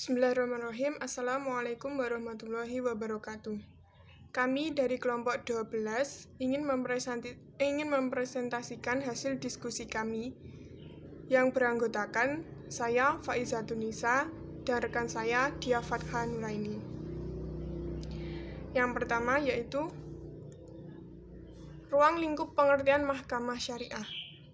Bismillahirrahmanirrahim. Assalamualaikum warahmatullahi wabarakatuh. Kami dari kelompok 12 ingin mempresentasikan hasil diskusi kami yang beranggotakan saya, Faizatun Nisa, dan rekan saya, Dia Fatha Nuraini. Yang pertama yaitu ruang lingkup pengertian Mahkamah Syariah.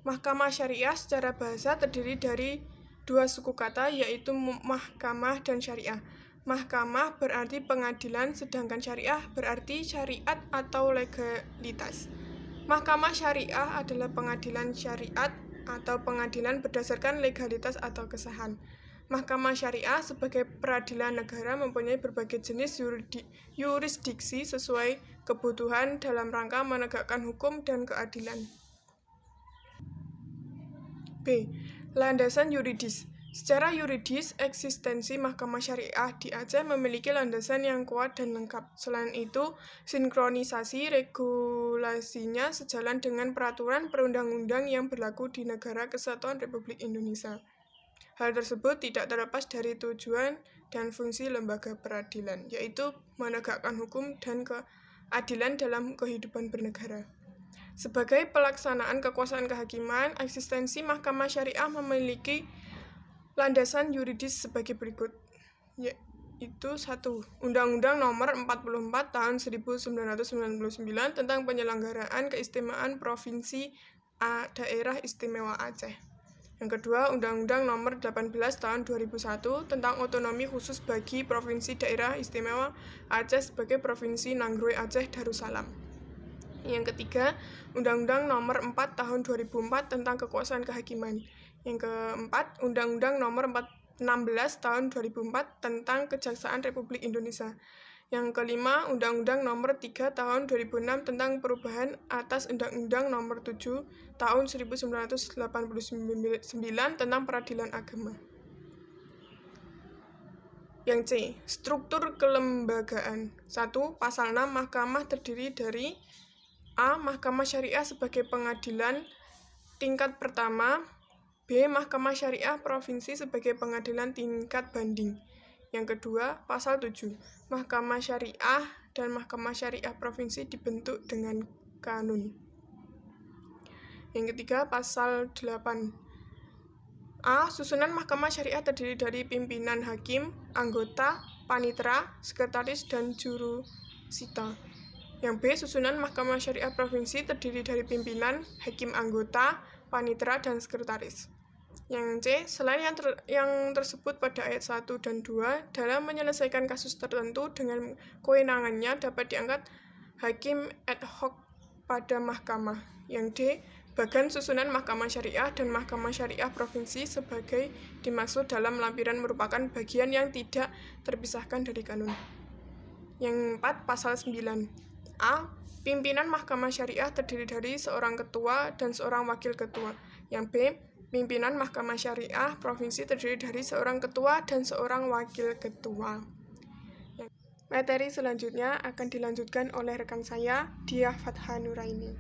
Mahkamah Syariah secara bahasa terdiri dari dua suku kata, yaitu mahkamah dan syariah. Mahkamah berarti pengadilan, sedangkan syariah berarti syariat atau legalitas. Mahkamah syariah adalah pengadilan syariat atau pengadilan berdasarkan legalitas atau kesahan. Mahkamah syariah sebagai peradilan negara mempunyai berbagai jenis yurisdiksi sesuai kebutuhan dalam rangka menegakkan hukum dan keadilan. B. Landasan yuridis. Secara yuridis, eksistensi Mahkamah Syariah di Aceh memiliki landasan yang kuat dan lengkap. Selain itu, sinkronisasi regulasinya sejalan dengan peraturan perundang-undang yang berlaku di Negara Kesatuan Republik Indonesia. Hal tersebut tidak terlepas dari tujuan dan fungsi lembaga peradilan, yaitu menegakkan hukum dan keadilan dalam kehidupan bernegara. Sebagai pelaksanaan kekuasaan kehakiman, eksistensi Mahkamah Syariah memiliki landasan yuridis sebagai berikut, yaitu 1. Undang-Undang Nomor 44 Tahun 1999 tentang penyelenggaraan keistimewaan Provinsi Daerah Istimewa Aceh. Yang kedua, Undang-Undang Nomor 18 Tahun 2001 tentang otonomi khusus bagi Provinsi Daerah Istimewa Aceh sebagai Provinsi Nanggroe Aceh Darussalam. Yang ketiga, Undang-Undang Nomor 4 Tahun 2004 tentang kekuasaan kehakiman. Yang keempat, Undang-Undang Nomor 16 Tahun 2004 tentang Kejaksaan Republik Indonesia. Yang kelima, Undang-Undang Nomor 3 Tahun 2006 tentang perubahan atas Undang-Undang Nomor 7 Tahun 1989 tentang peradilan agama. Yang C. Struktur kelembagaan. 1. Pasal 6 Mahkamah terdiri dari A. Mahkamah Syariah sebagai pengadilan tingkat pertama. B. Mahkamah Syariah Provinsi sebagai pengadilan tingkat banding. Yang kedua, pasal 7. Mahkamah Syariah dan Mahkamah Syariah Provinsi dibentuk dengan kanun. Yang ketiga, pasal 8. A. Susunan Mahkamah Syariah terdiri dari pimpinan hakim, anggota, panitera, sekretaris, dan jurusita. Yang B. Susunan Mahkamah Syariah Provinsi terdiri dari pimpinan, hakim anggota, panitera, dan sekretaris. Yang C. Selain yang tersebut pada ayat 1 dan 2, dalam menyelesaikan kasus tertentu dengan kewenangannya dapat diangkat hakim ad hoc pada mahkamah. Yang D. Bagan susunan Mahkamah Syariah dan Mahkamah Syariah Provinsi sebagai dimaksud dalam lampiran merupakan bagian yang tidak terpisahkan dari kanun. Yang 4. Pasal 9. A. Pimpinan Mahkamah Syariah terdiri dari seorang ketua dan seorang wakil ketua. Yang B. Pimpinan Mahkamah Syariah Provinsi terdiri dari seorang ketua dan seorang wakil ketua. Materi selanjutnya akan dilanjutkan oleh rekan saya, Dia Fatha Nuraini.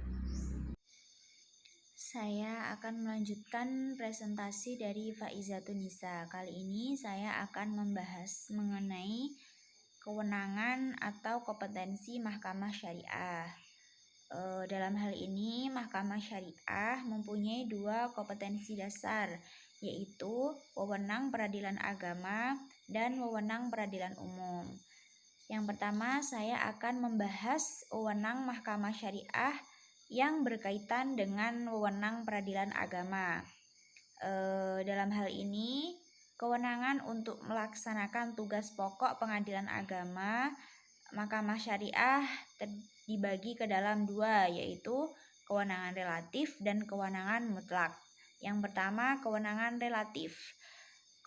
Saya akan melanjutkan presentasi dari Faizatun Nisa. Kali ini saya akan membahas mengenai kewenangan atau kompetensi Mahkamah Syariah. Dalam hal ini, Mahkamah Syariah mempunyai dua kompetensi dasar, yaitu wewenang peradilan agama dan wewenang peradilan umum. Yang pertama, saya akan membahas wewenang Mahkamah Syariah yang berkaitan dengan wewenang peradilan agama. Dalam hal ini, kewenangan untuk melaksanakan tugas pokok pengadilan agama Mahkamah Syariah dibagi ke dalam dua, yaitu kewenangan relatif dan kewenangan mutlak. Yang pertama, kewenangan relatif.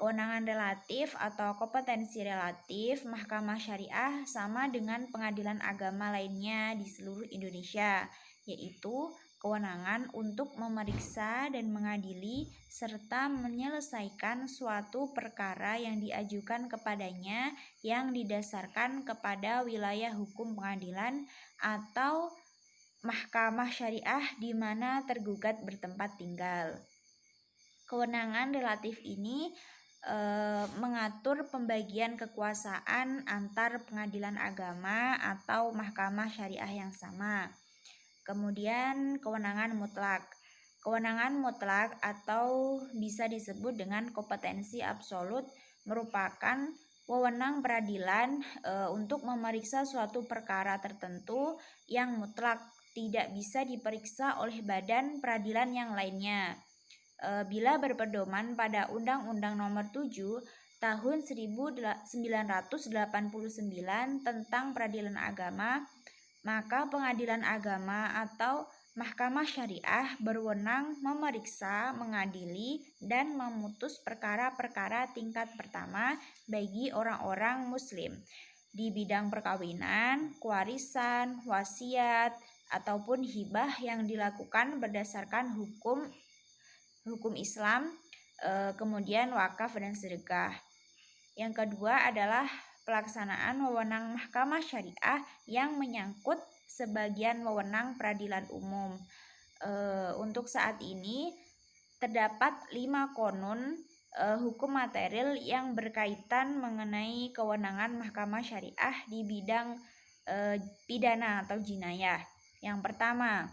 Kewenangan relatif atau kompetensi relatif Mahkamah Syariah sama dengan pengadilan agama lainnya di seluruh Indonesia, yaitu kewenangan untuk memeriksa dan mengadili serta menyelesaikan suatu perkara yang diajukan kepadanya yang didasarkan kepada wilayah hukum pengadilan atau Mahkamah Syariah di mana tergugat bertempat tinggal. Kewenangan relatif ini mengatur pembagian kekuasaan antar pengadilan agama atau mahkamah syariah yang sama. Kemudian kewenangan mutlak. Kewenangan mutlak atau bisa disebut dengan kompetensi absolut merupakan wewenang peradilan untuk memeriksa suatu perkara tertentu yang mutlak tidak bisa diperiksa oleh badan peradilan yang lainnya. Bila berpedoman pada Undang-Undang Nomor 7 Tahun 1989 tentang Peradilan Agama, maka pengadilan agama atau mahkamah syariah berwenang memeriksa, mengadili, dan memutus perkara-perkara tingkat pertama bagi orang-orang muslim di bidang perkawinan, kewarisan, wasiat, ataupun hibah yang dilakukan berdasarkan hukum Islam, kemudian wakaf dan sedekah. Yang kedua adalah pelaksanaan wewenang mahkamah syariah yang menyangkut sebagian wewenang peradilan umum. Untuk saat ini terdapat 5 konun hukum material yang berkaitan mengenai kewenangan mahkamah syariah di bidang pidana atau jinayah. Yang pertama,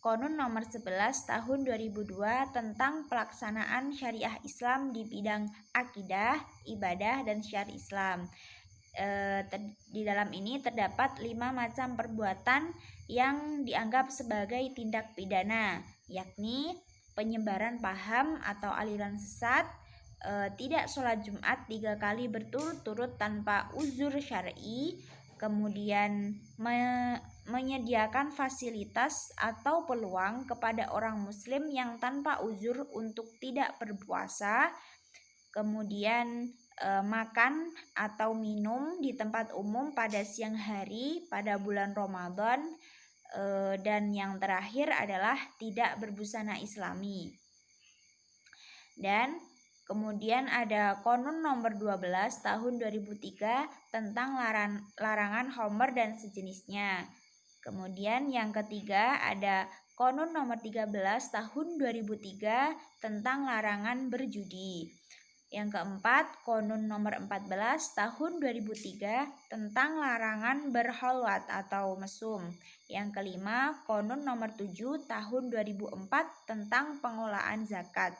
Konun nomor 11 tahun 2002 tentang pelaksanaan syariah Islam di bidang akidah, ibadah, dan syiar Islam. Di dalam ini terdapat 5 macam perbuatan yang dianggap sebagai tindak pidana, yakni penyebaran paham atau aliran sesat, tidak sholat Jumat 3 kali berturut-turut tanpa uzur syar'i, kemudian menyediakan fasilitas atau peluang kepada orang muslim yang tanpa uzur untuk tidak berpuasa, kemudian makan atau minum di tempat umum pada siang hari pada bulan Ramadan, dan yang terakhir adalah tidak berbusana islami. Dan kemudian ada Konun nomor 12 tahun 2003 tentang larangan homer dan sejenisnya. Kemudian yang ketiga ada Konun nomor 13 tahun 2003 tentang larangan berjudi. Yang keempat, Konun nomor 14 tahun 2003 tentang larangan berholwat atau mesum. Yang kelima, Konun nomor 7 tahun 2004 tentang pengelolaan zakat.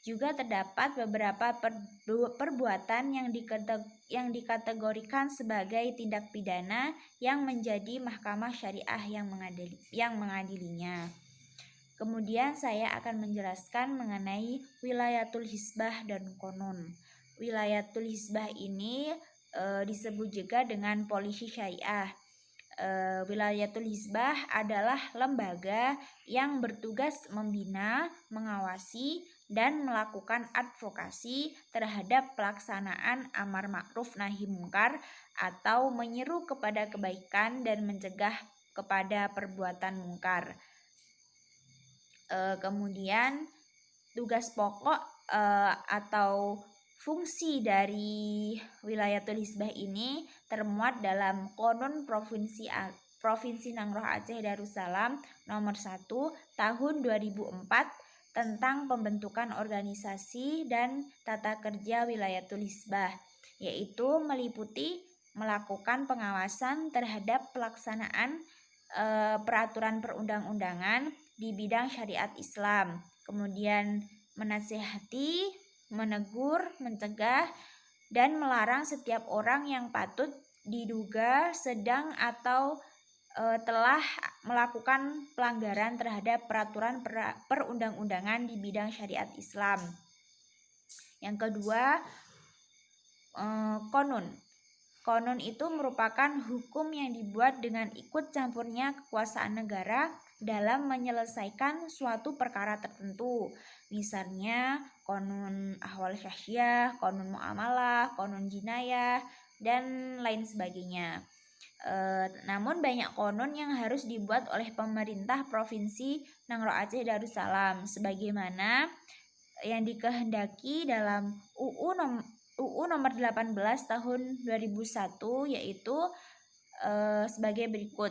Juga terdapat beberapa perbuatan yang dikategorikan sebagai tindak pidana yang menjadi mahkamah syariah yang mengadilinya. Kemudian saya akan menjelaskan mengenai wilayatul hisbah dan konun. Wilayatul hisbah ini disebut juga dengan polisi syariah. Wilayatul hisbah adalah lembaga yang bertugas membina, mengawasi, dan melakukan advokasi terhadap pelaksanaan amar ma'ruf nahi mungkar atau menyeru kepada kebaikan dan mencegah kepada perbuatan mungkar. Kemudian tugas pokok atau fungsi dari wilayatul hisbah ini termuat dalam Konun Provinsi Nanggro Aceh Darussalam nomor 1 tahun 2004 tentang pembentukan organisasi dan tata kerja wilayatul hisbah, yaitu meliputi melakukan pengawasan terhadap pelaksanaan peraturan perundang-undangan di bidang syariat Islam, kemudian menasihati, menegur, mencegah, dan melarang setiap orang yang patut diduga sedang atau telah melakukan pelanggaran terhadap peraturan perundang-undangan di bidang syariat Islam. Yang kedua, konun. Konun itu merupakan hukum yang dibuat dengan ikut campurnya kekuasaan negara dalam menyelesaikan suatu perkara tertentu. Misalnya konun ahwal syahsyah, konun muamalah, konun jinayah, dan lain sebagainya. Namun banyak konun yang harus dibuat oleh pemerintah Provinsi Nanggro Aceh Darussalam sebagaimana yang dikehendaki dalam UU nomor 18 tahun 2001, yaitu sebagai berikut.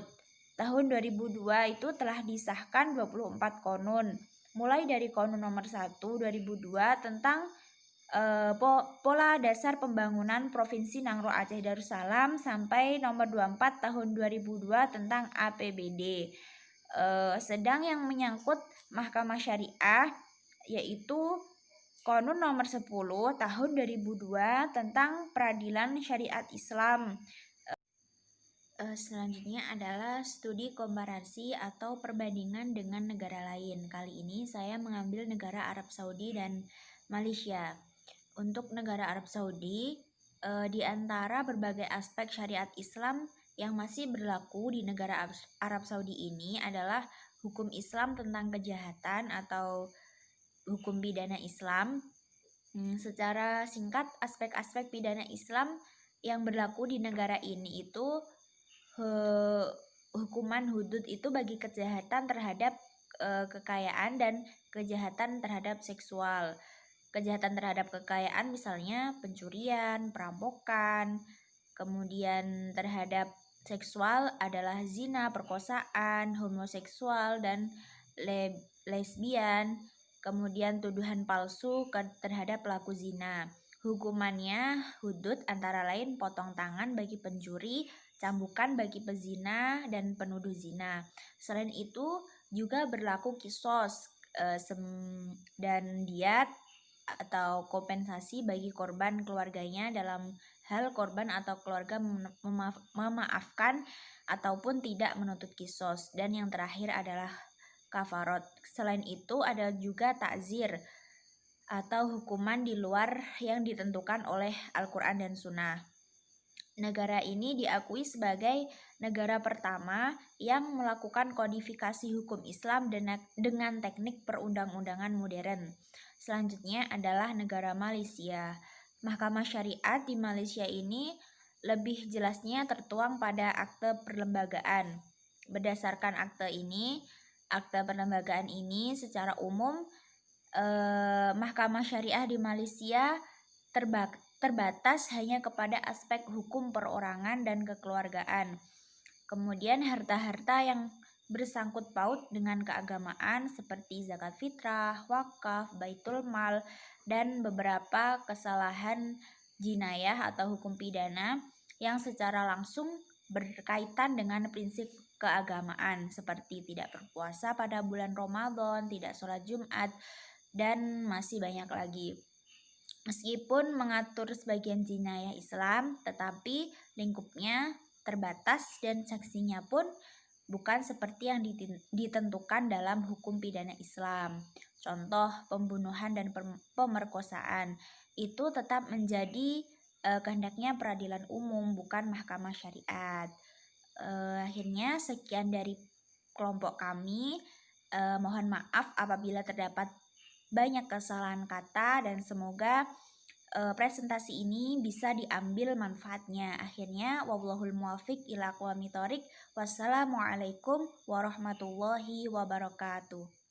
Tahun 2002 itu telah disahkan 24 konun, mulai dari Konun nomor 1 2002 tentang Pola Dasar Pembangunan Provinsi Nangro Aceh Darussalam sampai nomor 24 tahun 2002 tentang APBD. Sedang yang menyangkut Mahkamah Syariah yaitu Qonun nomor 10 tahun 2002 tentang Peradilan Syariat Islam. Selanjutnya adalah studi komparasi atau perbandingan dengan negara lain. Kali ini saya mengambil negara Arab Saudi dan Malaysia. Untuk negara Arab Saudi, di antara berbagai aspek syariat Islam yang masih berlaku di negara Arab Saudi ini adalah hukum Islam tentang kejahatan atau hukum pidana Islam. Secara singkat, aspek-aspek pidana Islam yang berlaku di negara ini itu hukuman hudud itu bagi kejahatan terhadap kekayaan dan kejahatan terhadap seksual. Kejahatan terhadap kekayaan misalnya pencurian, perampokan, kemudian terhadap seksual adalah zina, perkosaan, homoseksual, dan lesbian. Kemudian tuduhan palsu terhadap pelaku zina. Hukumannya hudud antara lain potong tangan bagi pencuri, cambukan bagi pezina dan penuduh zina. Selain itu juga berlaku kisos dan diat atau kompensasi bagi korban keluarganya dalam hal korban atau keluarga memaafkan ataupun tidak menuntut kisos. Dan yang terakhir adalah kafarot. Selain itu ada juga takzir atau hukuman di luar yang ditentukan oleh Al-Quran dan Sunnah. Negara ini diakui sebagai negara pertama yang melakukan kodifikasi hukum Islam dengan teknik perundang-undangan modern. Selanjutnya adalah negara Malaysia. Mahkamah Syariat di Malaysia ini lebih jelasnya tertuang pada akte perlembagaan. Berdasarkan akte perlembagaan ini secara umum Mahkamah Syariah di Malaysia terbatas hanya kepada aspek hukum perorangan dan kekeluargaan. Kemudian harta-harta yang bersangkut paut dengan keagamaan seperti zakat fitrah, wakaf, baitul mal, dan beberapa kesalahan jinayah atau hukum pidana yang secara langsung berkaitan dengan prinsip keagamaan seperti tidak berpuasa pada bulan Ramadan, tidak sholat Jumat, dan masih banyak lagi. Meskipun mengatur sebagian jinayah Islam, tetapi lingkupnya terbatas dan sanksinya pun bukan seperti yang ditentukan dalam hukum pidana Islam. Contoh pembunuhan dan pemerkosaan itu tetap menjadi kehendaknya peradilan umum, bukan mahkamah syariat. Akhirnya sekian dari kelompok kami. Mohon maaf apabila terdapat banyak kesalahan kata dan semoga presentasi ini bisa diambil manfaatnya. Akhirnya wallahul muwaffiq ila aqwamit thoriq. Wassalamualaikum warahmatullahi wabarakatuh.